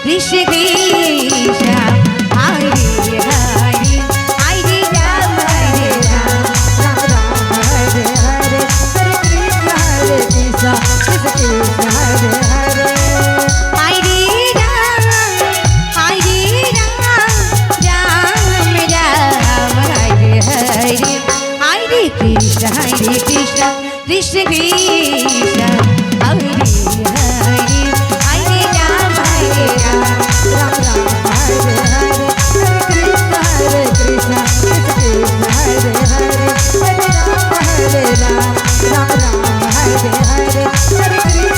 Krishna Krishna Hare Hare Hare Rama Hare Rama Rama Rama Hare Hare Hare Krishna Krishna Krishna Hare Hare Hare Rama Rama Rama Hare Hare Hare Krishna Krishna Krishna Krishna Hare Hare Hare Rama Rama Rama Hare Hare Hare Krishna Krishna Hare Hare Hare Rama Rama Rama Hare Hare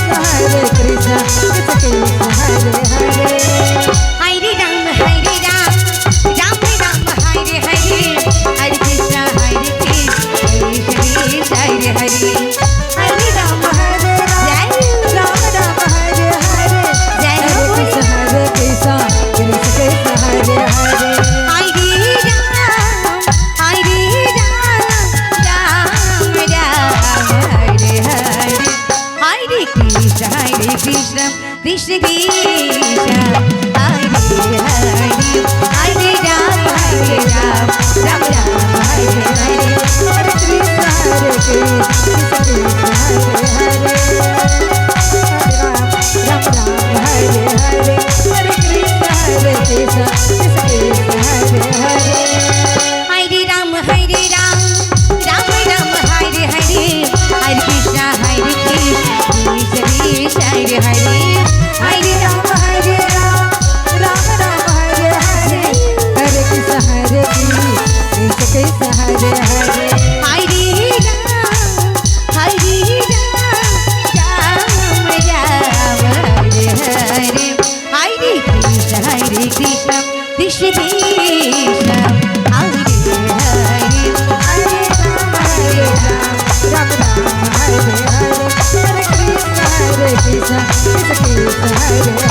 Hare Krishna Krishna Hare Hare Hare Rama Rama Rama Hare Hare Hare Krishna Krishna Hare Hare Hare Rama Hare Rama Rama Hare Hare Hare Krishna Krishna Hare Hare Krishna Krishna Krishna Hare Hare Hare Rama Rama Rama Hare Hare Hare Krishna Krishna Hare Hare Rama Rama Hare Hare Hare Krishna Krishna Hare Hare Hare Rama Rama Rama Hare Hare Hare Krishna Krishna Hare Hare Hare Rama Hare Rama Rama Hare Hare Hare Krishna Krishna Hare Hare Hare Rama Rama Hare Hare Krishna Krishna Krishna Krishna Hare Hare Hare Rama Rama Rama Hare Hare Hare Krishna Krishna Hare Hare